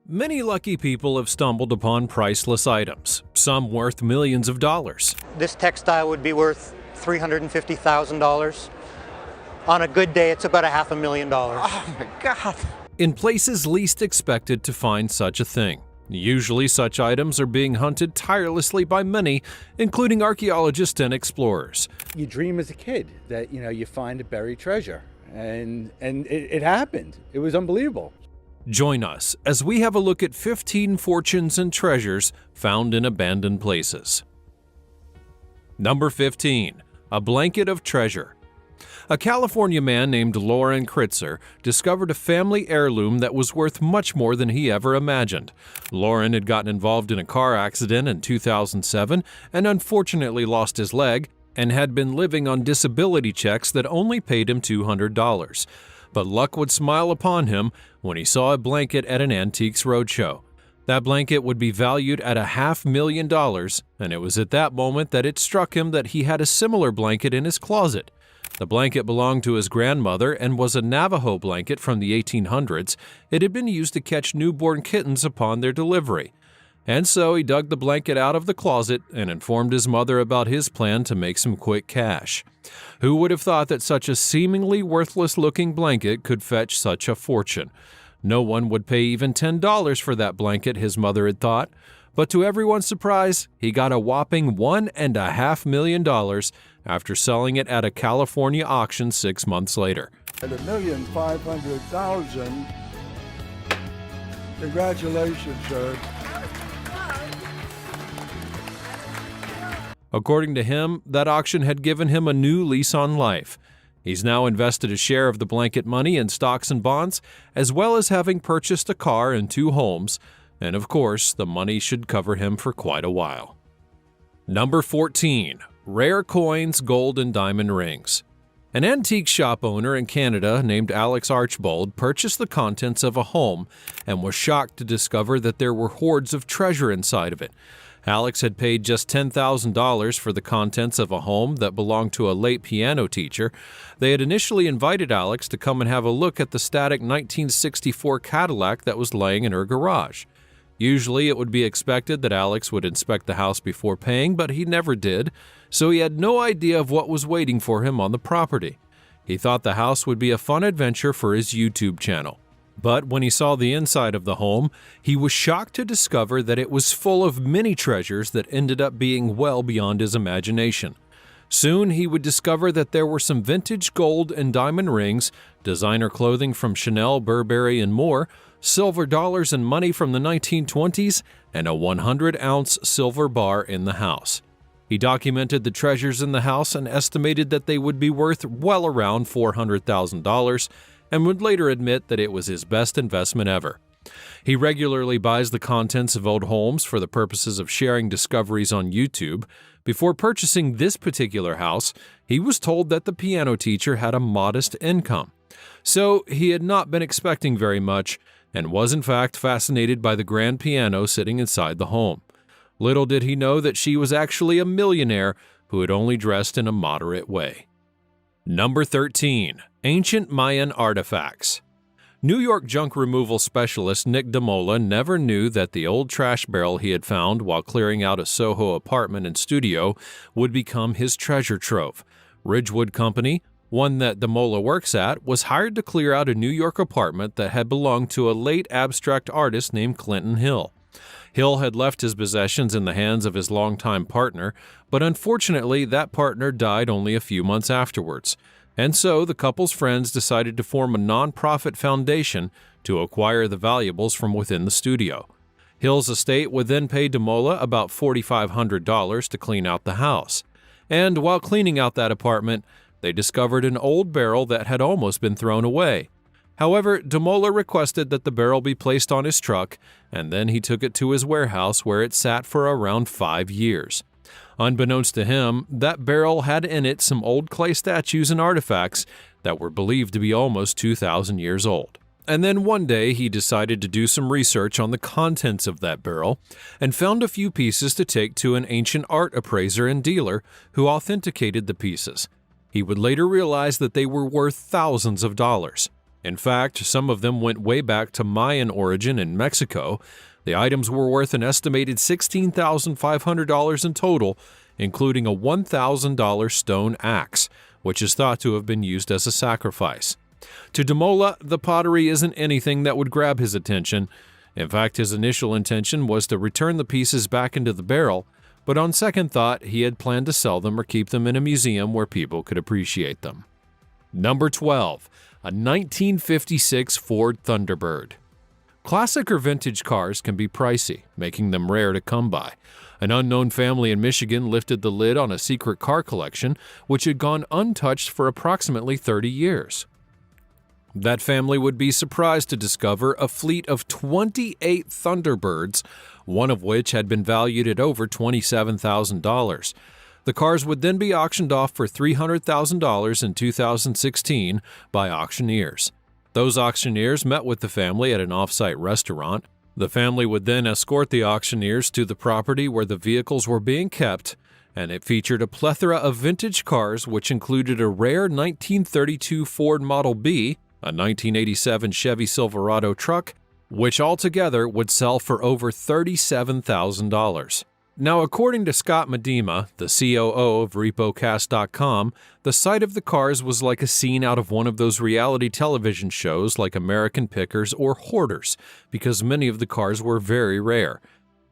Many lucky people have stumbled upon priceless items, some worth millions of dollars. This textile would be worth $350,000. On a good day, it's about $500,000. Oh my God. In places least expected to find such a thing. Usually such items are being hunted tirelessly by many, including archaeologists and explorers. You dream as a kid that, you find a buried treasure. And it happened. It was unbelievable. Join us as we have a look at 15 fortunes and treasures found in abandoned places. Number 15. A blanket of treasure. A California man named Loren Kritzer discovered a family heirloom that was worth much more than he ever imagined. Loren had gotten involved in a car accident in 2007 and unfortunately lost his leg and had been living on disability checks that only paid him $200. But luck would smile upon him when he saw a blanket at an antiques roadshow. That blanket would be valued at $500,000, and it was at that moment that it struck him that he had a similar blanket in his closet. The blanket belonged to his grandmother and was a Navajo blanket from the 1800s. It had been used to catch newborn kittens upon their delivery. And so he dug the blanket out of the closet and informed his mother about his plan to make some quick cash. Who would have thought that such a seemingly worthless-looking blanket could fetch such a fortune? No one would pay even $10 for that blanket, his mother had thought. But to everyone's surprise, he got a whopping $1.5 million after selling it at a California auction 6 months later. At $1,500,000. Congratulations, sir. According to him, that auction had given him a new lease on life. He's now invested a share of the blanket money in stocks and bonds, as well as having purchased a car and 2 homes, and of course, the money should cover him for quite a while. Number 14. Rare coins, gold, and diamond rings. An antique shop owner in Canada named Alex Archbold purchased the contents of a home and was shocked to discover that there were hoards of treasure inside of it. Alex had paid just $10,000 for the contents of a home that belonged to a late piano teacher. They had initially invited Alex to come and have a look at the static 1964 Cadillac that was laying in her garage. Usually it would be expected that Alex would inspect the house before paying, but he never did, so he had no idea of what was waiting for him on the property. He thought the house would be a fun adventure for his YouTube channel. But when he saw the inside of the home, he was shocked to discover that it was full of many treasures that ended up being well beyond his imagination. Soon he would discover that there were some vintage gold and diamond rings, designer clothing from Chanel, Burberry, and more, silver dollars and money from the 1920s, and a 100-ounce silver bar in the house. He documented the treasures in the house and estimated that they would be worth well around $400,000, and would later admit that it was his best investment ever. He regularly buys the contents of old homes for the purposes of sharing discoveries on YouTube. Before purchasing this particular house, he was told that the piano teacher had a modest income. So he had not been expecting very much, and was in fact fascinated by the grand piano sitting inside the home. Little did he know that she was actually a millionaire who had only dressed in a moderate way. Number 13. Ancient Mayan Artifacts. New York junk removal specialist Nick DeMola never knew that the old trash barrel he had found while clearing out a Soho apartment and studio would become his treasure trove. Ridgewood Company, one that DeMola works at, was hired to clear out a New York apartment that had belonged to a late abstract artist named Clinton Hill. Hill had left his possessions in the hands of his longtime partner, but unfortunately that partner died only a few months afterwards. And so the couple's friends decided to form a non-profit foundation to acquire the valuables from within the studio. Hill's estate would then pay DeMola about $4,500 to clean out the house. And while cleaning out that apartment, they discovered an old barrel that had almost been thrown away. However, DeMola requested that the barrel be placed on his truck, and then he took it to his warehouse where it sat for around 5 years. Unbeknownst to him, that barrel had in it some old clay statues and artifacts that were believed to be almost 2,000 years old. And then one day he decided to do some research on the contents of that barrel and found a few pieces to take to an ancient art appraiser and dealer who authenticated the pieces. He would later realize that they were worth thousands of dollars. In fact, some of them went way back to Mayan origin in Mexico. The items were worth an estimated $16,500 in total, including a $1,000 stone axe, which is thought to have been used as a sacrifice. To de Mola, the pottery isn't anything that would grab his attention. In fact, his initial intention was to return the pieces back into the barrel, but on second thought, he had planned to sell them or keep them in a museum where people could appreciate them. Number 12. A 1956 Ford Thunderbird. Classic or vintage cars can be pricey, making them rare to come by. An unknown family in Michigan lifted the lid on a secret car collection which had gone untouched for approximately 30 years. That family would be surprised to discover a fleet of 28 Thunderbirds, one of which had been valued at over $27,000. The cars would then be auctioned off for $300,000 in 2016 by auctioneers. Those auctioneers met with the family at an off-site restaurant. The family would then escort the auctioneers to the property where the vehicles were being kept, and it featured a plethora of vintage cars which included a rare 1932 Ford Model B, a 1987 Chevy Silverado truck, which altogether would sell for over $37,000. Now, according to Scott Medema, the COO of RepoCast.com, the sight of the cars was like a scene out of one of those reality television shows like American Pickers or Hoarders, because many of the cars were very rare.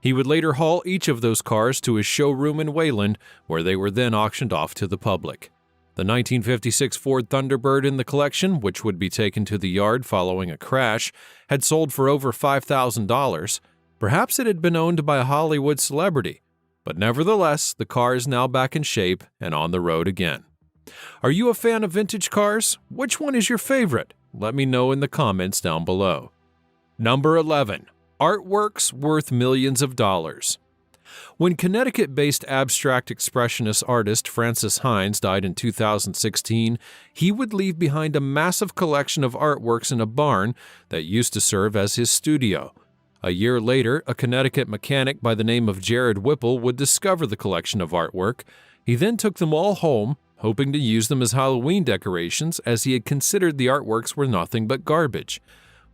He would later haul each of those cars to his showroom in Wayland, where they were then auctioned off to the public. The 1956 Ford Thunderbird in the collection, which would be taken to the yard following a crash, had sold for over $5,000. Perhaps it had been owned by a Hollywood celebrity, but nevertheless, the car is now back in shape and on the road again. Are you a fan of vintage cars? Which one is your favorite? Let me know in the comments down below. Number 11. Artworks worth millions of dollars. When Connecticut-based abstract expressionist artist Francis Hines died in 2016, he would leave behind a massive collection of artworks in a barn that used to serve as his studio. A year later, a Connecticut mechanic by the name of Jared Whipple would discover the collection of artwork. He then took them all home, hoping to use them as Halloween decorations, as he had considered the artworks were nothing but garbage.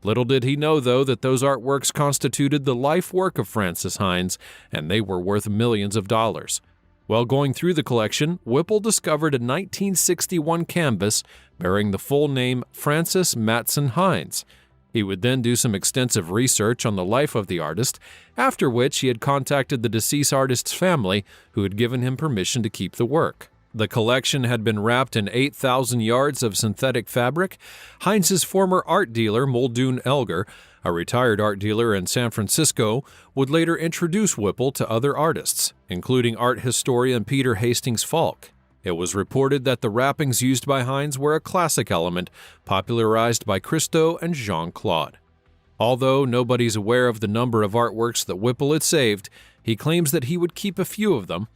Little did he know, though, that those artworks constituted the life work of Francis Hines, and they were worth millions of dollars. While going through the collection, Whipple discovered a 1961 canvas bearing the full name Francis Matson Hines. He would then do some extensive research on the life of the artist, after which he had contacted the deceased artist's family, who had given him permission to keep the work. The collection had been wrapped in 8,000 yards of synthetic fabric. Hines's former art dealer, Muldoon Elger, a retired art dealer in San Francisco, would later introduce Whipple to other artists, including art historian Peter Hastings Falk. It was reported that the wrappings used by Hines were a classic element, popularized by Christo and Jean-Claude. Although nobody's aware of the number of artworks that Whipple had saved, he claims that he would keep a few of them.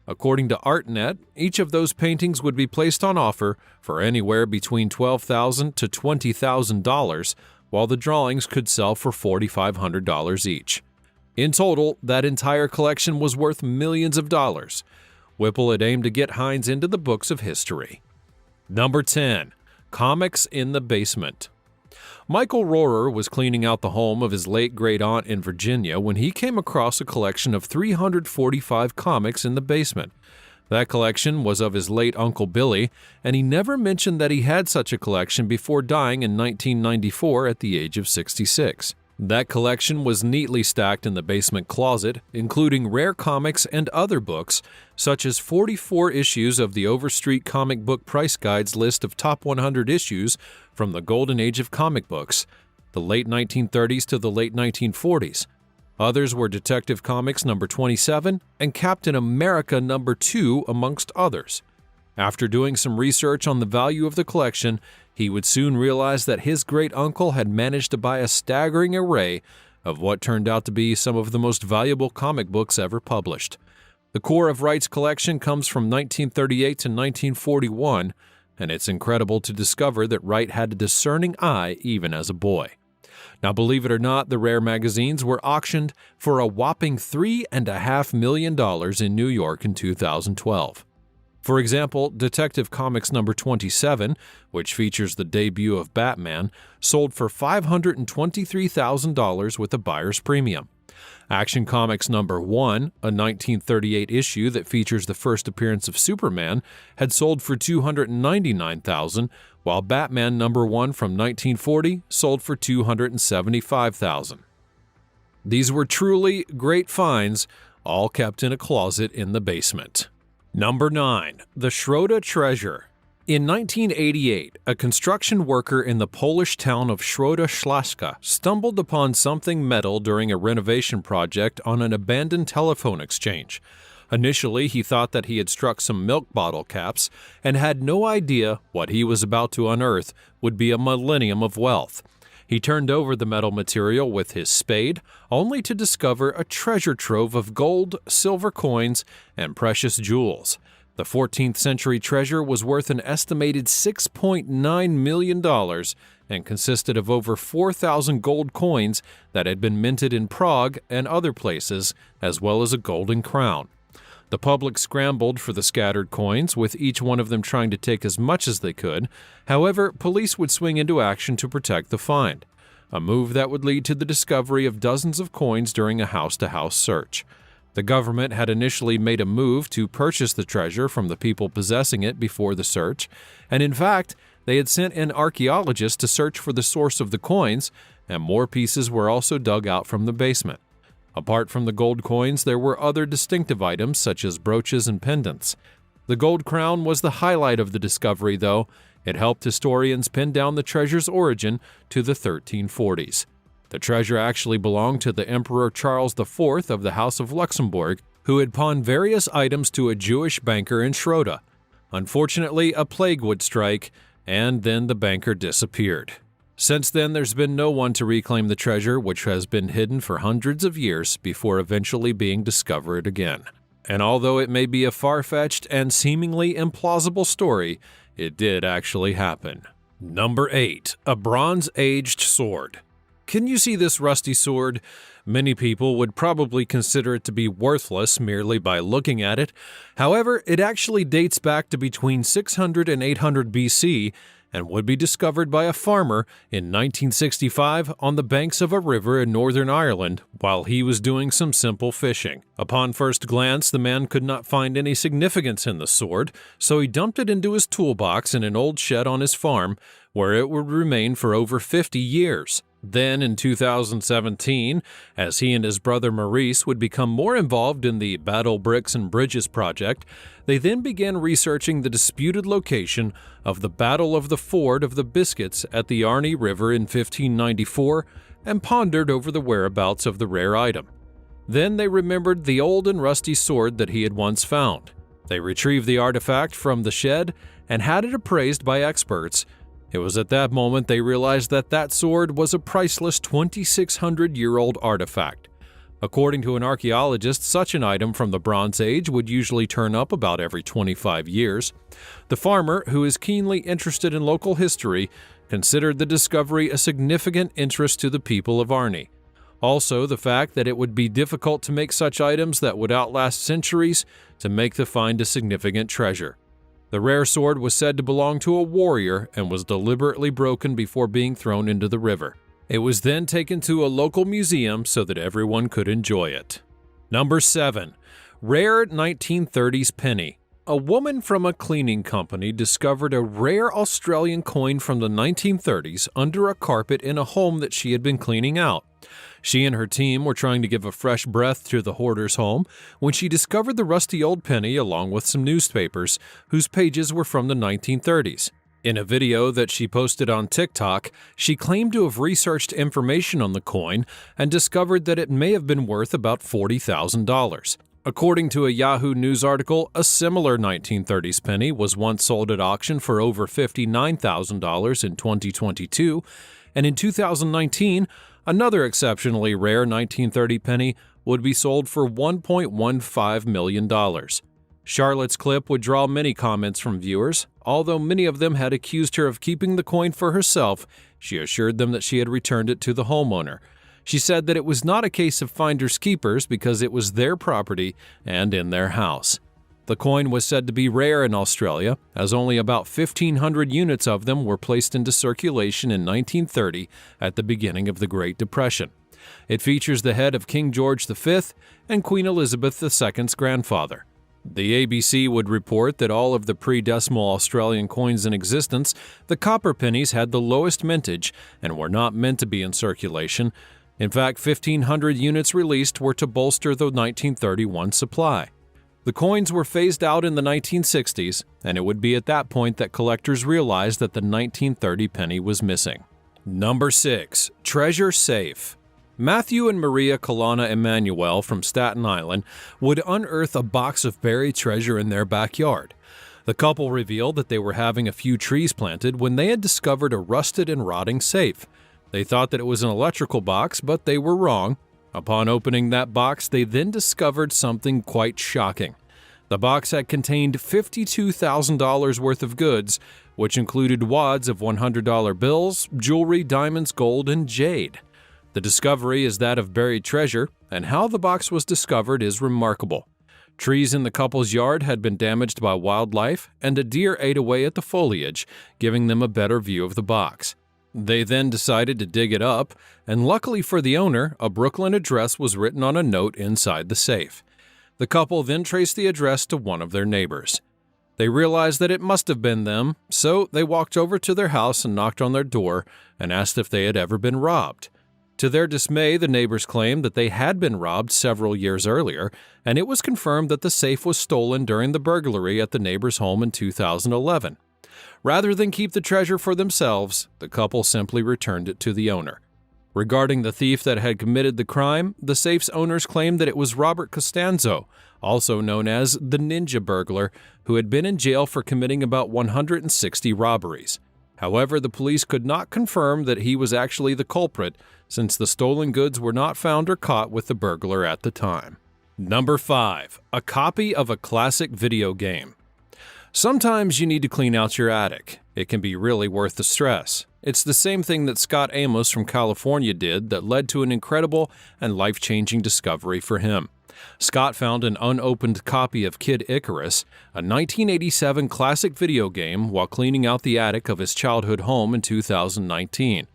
According to ArtNet, each of those paintings would be placed on offer for anywhere between $12,000 to $20,000, while the drawings could sell for $4,500 each. In total, that entire collection was worth millions of dollars. Whipple had aimed to get Hines into the books of history. Number 10. Comics in the Basement. Michael Rohrer was cleaning out the home of his late great-aunt in Virginia when he came across a collection of 345 comics in the basement. That collection was of his late Uncle Billy, and he never mentioned that he had such a collection before dying in 1994 at the age of 66. That collection was neatly stacked in the basement closet, including rare comics and other books, such as 44 issues of the Overstreet Comic Book Price Guide's list of top 100 issues from the golden age of comic books, the late 1930s to the late 1940s. Others were Detective Comics number 27 and Captain America number 2, amongst others. After doing some research on the value of the collection, he would soon realize that his great-uncle had managed to buy a staggering array of what turned out to be some of the most valuable comic books ever published. The core of Wright's collection comes from 1938 to 1941, and it's incredible to discover that Wright had a discerning eye even as a boy. Now, believe it or not, the rare magazines were auctioned for a whopping $3.5 million in New York in 2012. For example, Detective Comics number 27, which features the debut of Batman, sold for $523,000 with a buyer's premium. Action Comics number 1, a 1938 issue that features the first appearance of Superman, had sold for $299,000, while Batman number 1 from 1940 sold for $275,000. These were truly great finds, all kept in a closet in the basement. Number 9. The Schroda Treasure. In 1988, a construction worker in the Polish town of Schroda Śląska stumbled upon something metal during a renovation project on an abandoned telephone exchange. Initially, he thought that he had struck some milk bottle caps and had no idea what he was about to unearth would be a millennium of wealth. He turned over the metal material with his spade, only to discover a treasure trove of gold, silver coins, and precious jewels. The 14th century treasure was worth an estimated $6.9 million and consisted of over 4,000 gold coins that had been minted in Prague and other places, as well as a golden crown. The public scrambled for the scattered coins, with each one of them trying to take as much as they could. However, police would swing into action to protect the find, a move that would lead to the discovery of dozens of coins during a house-to-house search. The government had initially made a move to purchase the treasure from the people possessing it before the search, and in fact, they had sent in archaeologists to search for the source of the coins, and more pieces were also dug out from the basement. Apart from the gold coins, there were other distinctive items such as brooches and pendants. The gold crown was the highlight of the discovery, though. It helped historians pin down the treasure's origin to the 1340s. The treasure actually belonged to the Emperor Charles IV of the House of Luxembourg, who had pawned various items to a Jewish banker in Schroda. Unfortunately, a plague would strike, and then the banker disappeared. Since then, there's been no one to reclaim the treasure, which has been hidden for hundreds of years before eventually being discovered again. And although it may be a far-fetched and seemingly implausible story, it did actually happen. Number 8. A bronze-aged sword. Can you see this rusty sword? Many people would probably consider it to be worthless merely by looking at it. However, it actually dates back to between 600 and 800 BC and would be discovered by a farmer in 1965 on the banks of a river in Northern Ireland while he was doing some simple fishing. Upon first glance, the man could not find any significance in the sword, so he dumped it into his toolbox in an old shed on his farm, where it would remain for over 50 years. Then, in 2017, as he and his brother Maurice would become more involved in the Battle Bricks and Bridges project, they then began researching the disputed location of the Battle of the Ford of the Biscuits at the Arny River in 1594 and pondered over the whereabouts of the rare item. Then they remembered the old and rusty sword that he had once found. They retrieved the artifact from the shed and had it appraised by experts. It was at that moment they realized that that sword was a priceless 2,600-year-old artifact. According to an archaeologist, such an item from the Bronze Age would usually turn up about every 25 years. The farmer, who is keenly interested in local history, considered the discovery a significant interest to the people of Arny. Also, the fact that it would be difficult to make such items that would outlast centuries to make the find a significant treasure. The rare sword was said to belong to a warrior and was deliberately broken before being thrown into the river. It was then taken to a local museum so that everyone could enjoy it. Number 7. Rare 1930s penny. A woman from a cleaning company discovered a rare Australian coin from the 1930s under a carpet in a home that she had been cleaning out. She and her team were trying to give a fresh breath to the hoarder's home when she discovered the rusty old penny along with some newspapers whose pages were from the 1930s. In a video that she posted on TikTok, she claimed to have researched information on the coin and discovered that it may have been worth about $40,000. According to a Yahoo News article, a similar 1930s penny was once sold at auction for over $59,000 in 2022, and in 2019, another exceptionally rare 1930 penny would be sold for $1.15 million. Charlotte's clip would draw many comments from viewers. Although many of them had accused her of keeping the coin for herself, she assured them that she had returned it to the homeowner. She said that it was not a case of finders keepers because it was their property and in their house. The coin was said to be rare in Australia, as only about 1,500 units of them were placed into circulation in 1930 at the beginning of the Great Depression. It features the head of King George V and Queen Elizabeth II's grandfather. The ABC would report that all of the pre-decimal Australian coins in existence, the copper pennies had the lowest mintage and were not meant to be in circulation. In fact, 1,500 units released were to bolster the 1931 supply. The coins were phased out in the 1960s, and it would be at that point that collectors realized that the 1930 penny was missing. Number 6. Treasure Safe. Matthew and Maria Kalana Emanuel from Staten Island would unearth a box of buried treasure in their backyard. The couple revealed that they were having a few trees planted when they had discovered a rusted and rotting safe. They thought that it was an electrical box, but they were wrong. Upon opening that box, they then discovered something quite shocking. The box had contained $52,000 worth of goods, which included wads of $100 bills, jewelry, diamonds, gold, and jade. The discovery is that of buried treasure, and how the box was discovered is remarkable. Trees in the couple's yard had been damaged by wildlife, and a deer ate away at the foliage, giving them a better view of the box. They then decided to dig it up, and luckily for the owner, a Brooklyn address was written on a note inside the safe. The couple then traced the address to one of their neighbors. They realized that it must have been them, so they walked over to their house and knocked on their door and asked if they had ever been robbed. To their dismay, the neighbors claimed that they had been robbed several years earlier, and it was confirmed that the safe was stolen during the burglary at the neighbor's home in 2011. Rather than keep the treasure for themselves, the couple simply returned it to the owner. Regarding the thief that had committed the crime, the safe's owners claimed that it was Robert Costanzo, also known as the Ninja Burglar, who had been in jail for committing about 160 robberies. However, the police could not confirm that he was actually the culprit, since the stolen goods were not found or caught with the burglar at the time. Number 5. A copy of a classic video game. Sometimes you need to clean out your attic. It can be really worth the stress. It's the same thing that Scott Amos from California did that led to an incredible and life-changing discovery for him. Scott found an unopened copy of Kid Icarus, a 1987 classic video game, while cleaning out the attic of his childhood home in 2019.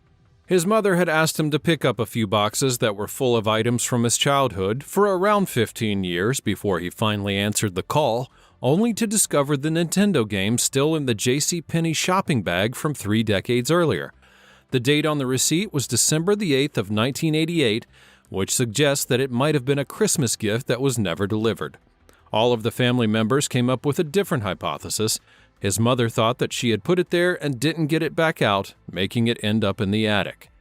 His mother had asked him to pick up a few boxes that were full of items from his childhood for around 15 years before he finally answered the call, only to discover the Nintendo game still in the JCPenney shopping bag from 3 decades earlier. The date on the receipt was December the 8th of 1988, which suggests that it might have been a Christmas gift that was never delivered. All of the family members came up with a different hypothesis. His mother thought that she had put it there and didn't get it back out, making it end up in the attic.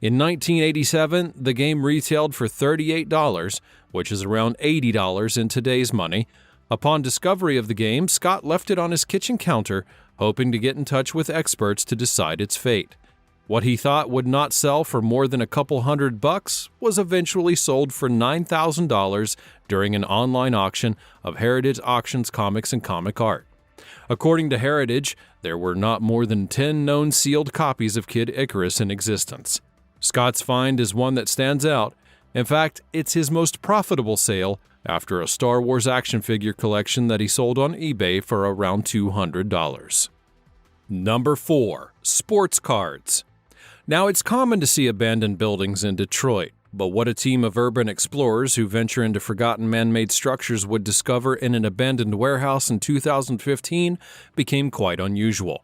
In 1987, the game retailed for $38, which is around $80 in today's money. Upon discovery of the game, Scott left it on his kitchen counter, hoping to get in touch with experts to decide its fate. What he thought would not sell for more than a couple $100 was eventually sold for $9,000 during an online auction of Heritage Auctions Comics and Comic Art. According to Heritage, there were not more than 10 known sealed copies of Kid Icarus in existence. Scott's find is one that stands out. In fact, it's his most profitable sale after a Star Wars action figure collection that he sold on eBay for around $200. Number 4. Sports cards. Now, it's common to see abandoned buildings in Detroit, but what a team of urban explorers who venture into forgotten man-made structures would discover in an abandoned warehouse in 2015 became quite unusual.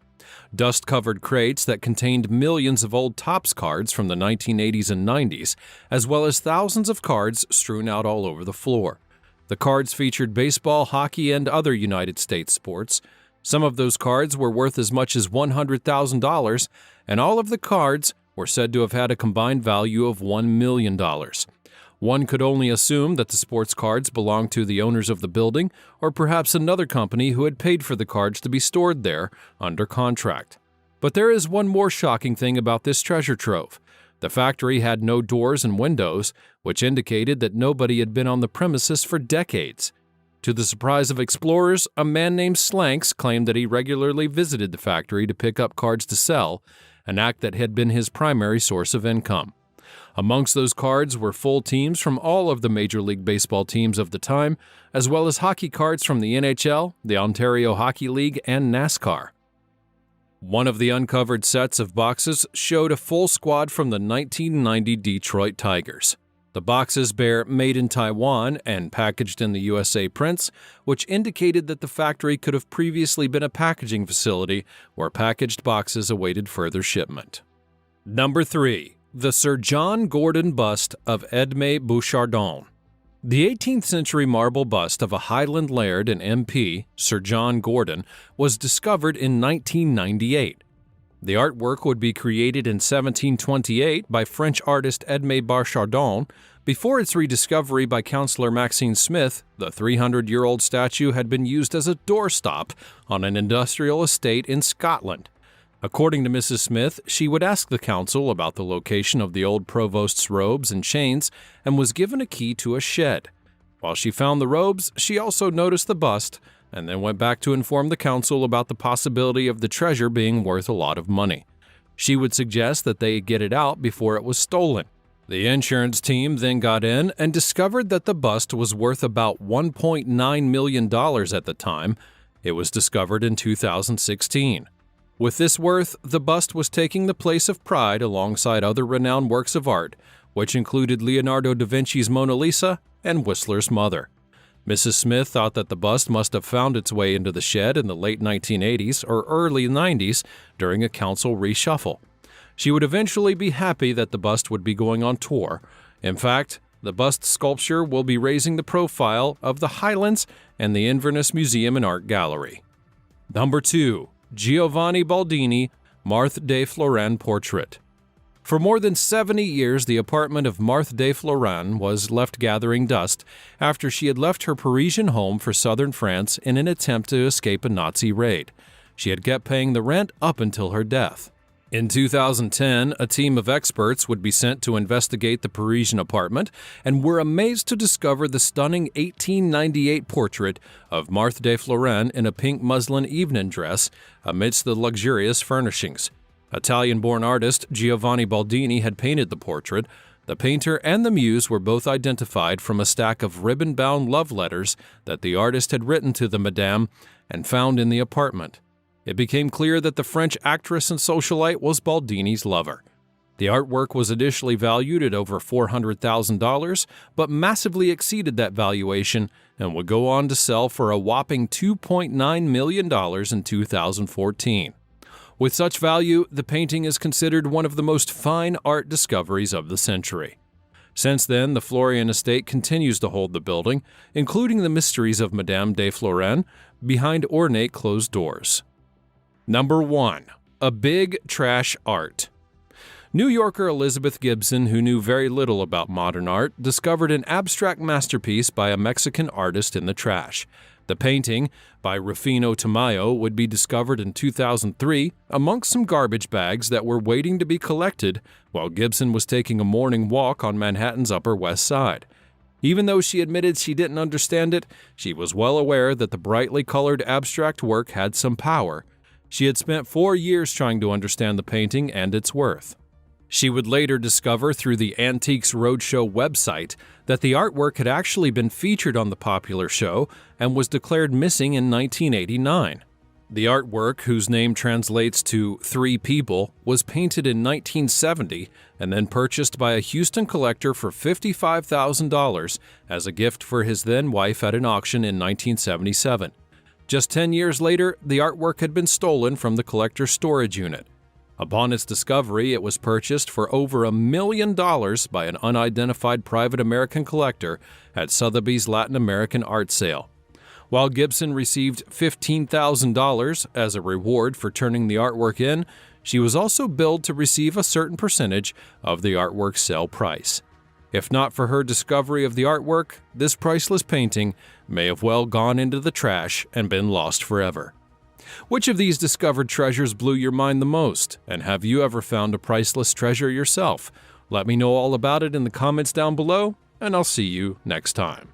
Dust-covered crates that contained millions of old Topps cards from the 1980s and 90s, as well as thousands of cards strewn out all over the floor. The cards featured baseball, hockey, and other United States sports. Some of those cards were worth as much as $100,000, and all of the cards were said to have had a combined value of $1 million. One could only assume that the sports cards belonged to the owners of the building, or perhaps another company who had paid for the cards to be stored there under contract. But there is one more shocking thing about this treasure trove. The factory had no doors and windows, which indicated that nobody had been on the premises for decades. To the surprise of explorers, a man named Slanks claimed that he regularly visited the factory to pick up cards to sell, an act that had been his primary source of income. Amongst those cards were full teams from all of the Major League Baseball teams of the time, as well as hockey cards from the NHL, the Ontario Hockey League, and NASCAR. One of the uncovered sets of boxes showed a full squad from the 1990 Detroit Tigers. The boxes bear Made in Taiwan and Packaged in the USA prints, which indicated that the factory could have previously been a packaging facility where packaged boxes awaited further shipment. Number 3. The Sir John Gordon bust of Edmé Bouchardon. The 18th century marble bust of a Highland laird and MP, Sir John Gordon, was discovered in 1998. The artwork would be created in 1728 by French artist Edmé Bouchardon. Before its rediscovery by Councillor Maxine Smith, the 300-year-old statue had been used as a doorstop on an industrial estate in Scotland. According to Mrs. Smith, she would ask the council about the location of the old provost's robes and chains and was given a key to a shed. While she found the robes, she also noticed the bust and then went back to inform the council about the possibility of the treasure being worth a lot of money. She would suggest that they get it out before it was stolen. The insurance team then got in and discovered that the bust was worth about $1.9 million at the time. It was discovered in 2016. With this worth, the bust was taking the place of pride alongside other renowned works of art, which included Leonardo da Vinci's Mona Lisa and Whistler's Mother. Mrs. Smith thought that the bust must have found its way into the shed in the late 1980s or early 90s during a council reshuffle. She would eventually be happy that the bust would be going on tour. In fact, the bust sculpture will be raising the profile of the Highlands and the Inverness Museum and Art Gallery. Number 2. Giovanni Baldini, Marthe de Fleuren portrait. For more than 70 years, the apartment of Marthe de Fleuren was left gathering dust after she had left her Parisian home for southern France in an attempt to escape a Nazi raid. She had kept paying the rent up until her death. In 2010, a team of experts would be sent to investigate the Parisian apartment and were amazed to discover the stunning 1898 portrait of Marthe de Fleuren in a pink muslin evening dress amidst the luxurious furnishings. Italian-born artist Giovanni Baldini had painted the portrait. The painter and the muse were both identified from a stack of ribbon-bound love letters that the artist had written to the Madame and found in the apartment. It became clear that the French actress and socialite was Baldini's lover. The artwork was initially valued at over $400,000, but massively exceeded that valuation and would go on to sell for a whopping $2.9 million in 2014. With such value, the painting is considered one of the most fine art discoveries of the century. Since then, the Florian estate continues to hold the building, including the mysteries of Madame de Fleuren, behind ornate closed doors. Number 1. A big trash art. New Yorker Elizabeth Gibson, who knew very little about modern art, discovered an abstract masterpiece by a Mexican artist in the trash. The painting, by Rufino Tamayo, would be discovered in 2003 amongst some garbage bags that were waiting to be collected while Gibson was taking a morning walk on Manhattan's Upper West Side. Even though she admitted she didn't understand it, she was well aware that the brightly colored abstract work had some power. She had spent 4 years trying to understand the painting and its worth. She would later discover through the Antiques Roadshow website that the artwork had actually been featured on the popular show and was declared missing in 1989. The artwork, whose name translates to Three People, was painted in 1970 and then purchased by a Houston collector for $55,000 as a gift for his then-wife at an auction in 1977. Just 10 years later, the artwork had been stolen from the collector's storage unit. Upon its discovery, it was purchased for over $1 million by an unidentified private American collector at Sotheby's Latin American art sale. While Gibson received $15,000 as a reward for turning the artwork in, she was also billed to receive a certain percentage of the artwork's sale price. If not for her discovery of the artwork, this priceless painting may have well gone into the trash and been lost forever. Which of these discovered treasures blew your mind the most, and have you ever found a priceless treasure yourself? Let me know all about it in the comments down below, and I'll see you next time.